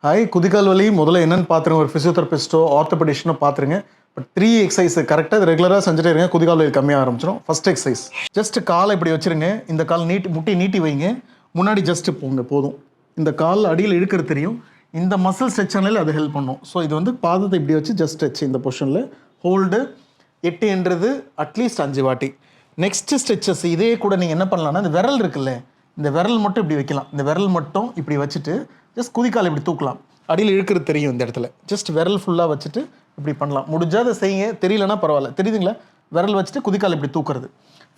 Hi, குதிகால் வலி முதல்ல என்னன்னு பார்த்துருங்க. ஒரு ஃபிசியோதெரபிஸ்ட்டோ ஆர்த்தோபெடிஷனோ பார்த்துருங்க. பட் 3 எக்ஸசைஸ் கரெக்டாக ரெகுலராக செஞ்சுட்டே இருங்க. குதிகால் வலி கம்மியாக ஆரம்பிச்சிடும். ஃபர்ஸ்ட் எக்ஸசைஸ், ஜஸ்ட் காலை இப்படி வச்சுருங்க. இந்த கால் முட்டி நீட்டி வைங்க. முன்னாடி ஜஸ்ட் போங்க போதும். இந்த கால் அடியில் இழுக்கிறது தெரியும். இந்த மசில் ஸ்ட்ரெச் ஆனாலே அது ஹெல்ப் பண்ணும். ஸோ இது வந்து பாதத்தை இப்படி வச்சு ஜஸ்ட் ஸ்ட்ரெச் இந்த பொசிஷனில் ஹோல்டு 8 என்றது அட்லீஸ்ட் 5 வாட்டி. நெக்ஸ்ட் ஸ்ட்ரெச்சஸ் இதே கூட நீங்கள் என்ன பண்ணலாம்னா, இந்த விரல் இருக்குல்ல, இந்த விரல் மட்டும் இப்படி வைக்கலாம். இந்த விரல் மட்டும் இப்படி வச்சுட்டு ஜஸ்ட் குதிக்கால் இப்படி தூக்கலாம். அடியில் இழுக்கிறது தெரியும் இந்த இடத்துல. ஜஸ்ட் விரல் ஃபுல்லாக வச்சுட்டு இப்படி பண்ணலாம். முடிஞ்சால் அதை செய்யுங்க, தெரியலனா பரவாயில்ல. தெரியுதுங்களா? விரல் வச்சுட்டு குதிக்கால் இப்படி தூக்குறது.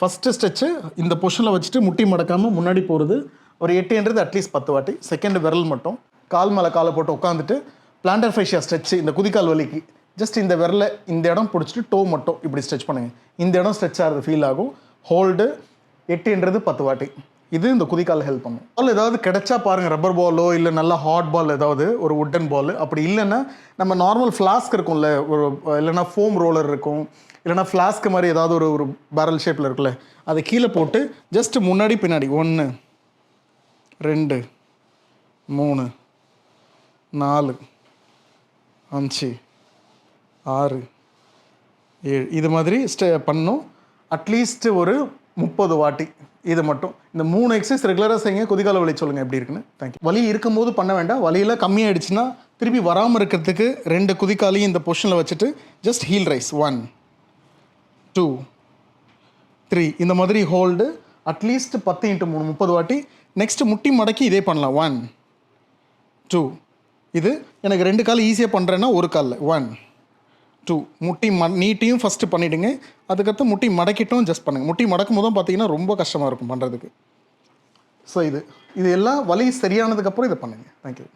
ஃபஸ்ட்டு ஸ்ட்ரெச்சு இந்த பொசிஷனில் வச்சுட்டு முட்டி மடக்காமல் முன்னாடி போகிறது. ஒரு 8 அட்லீஸ்ட் 10 வாட்டி. செகண்ட் விரல் மட்டும் கால் மேலே காலை போட்டு உட்காந்துட்டு பிளான்டர் ஃபேஷியா ஸ்ட்ரெச்சு இந்த குதிக்கால் வலிக்கு ஜஸ்ட் இந்த விரலை இந்த இடம் பிடிச்சிட்டு டோ மட்டும் இப்படி ஸ்ட்ரெச் பண்ணுங்கள். இந்த இடம் ஸ்ட்ரெச் ஆகிறது ஃபீல் ஆகும். ஹோல்டு 8 10 வாட்டி. இது இந்த குதிக்கால் ஹெல்ப் பண்ணும். பால் ஏதாவது கிடைச்சா பாருங்கள், ரப்பர் பாலோ இல்லை நல்ல ஹாட் பால் ஏதாவது ஒரு வுட்டன் பால். அப்படி இல்லைன்னா நம்ம நார்மல் ஃப்ளாஸ்க் இருக்கும்ல, ஒரு இல்லைனா ஃபோம் ரோலர் இருக்கும், இல்லைனா ஃப்ளாஸ்க் மாதிரி ஏதாவது ஒரு பேரல் ஷேப்பில் இருக்குல்ல, அதை கீழே போட்டு ஜஸ்ட் முன்னாடி பின்னாடி 1 2 3 4 5 6 7 இது மாதிரி பண்ணணும். அட்லீஸ்ட் ஒரு 30 வாட்டி. இது மட்டும் இந்த 3 எக்ஸசைஸ் ரெகுலராக செய்யுங்க. குதிகால வலி சொல்லுங்கள் எப்படி இருக்குன்னு. தேங்க்யூ. வலி இருக்கும்போது பண்ண வேண்டாம். வலியில் கம்மியாகிடுச்சுன்னா திருப்பி வராமல் இருக்கிறதுக்கு 2 குதிக்காலையும் இந்த பொசிஷனில் வச்சுட்டு ஜஸ்ட் ஹீல் ரைஸ் 1 2 3 இந்த மாதிரி ஹோல்டு அட்லீஸ்ட் 10 × 3 30 வாட்டி. நெக்ஸ்ட் முட்டி மடக்கி இதே பண்ணலாம். 1 2 இது எனக்கு 2 கால் ஈஸியாக பண்ணுறேன்னா ஒரு காலில் 1 2 முட்டி நீட்டியும் ஃபஸ்ட்டு பண்ணிவிடுங்க. அதுக்கடுத்து முட்டி மடக்கிட்டும் ஜஸ்ட் பண்ணுங்கள். முட்டி மடக்கும் போதும் பார்த்தீங்கன்னா ரொம்ப கஷ்டமாக இருக்கும் பண்ணுறதுக்கு. ஸோ இது எல்லாம் வலி சரியானதுக்கப்புறம் இதை பண்ணுங்கள். தேங்க்யூ.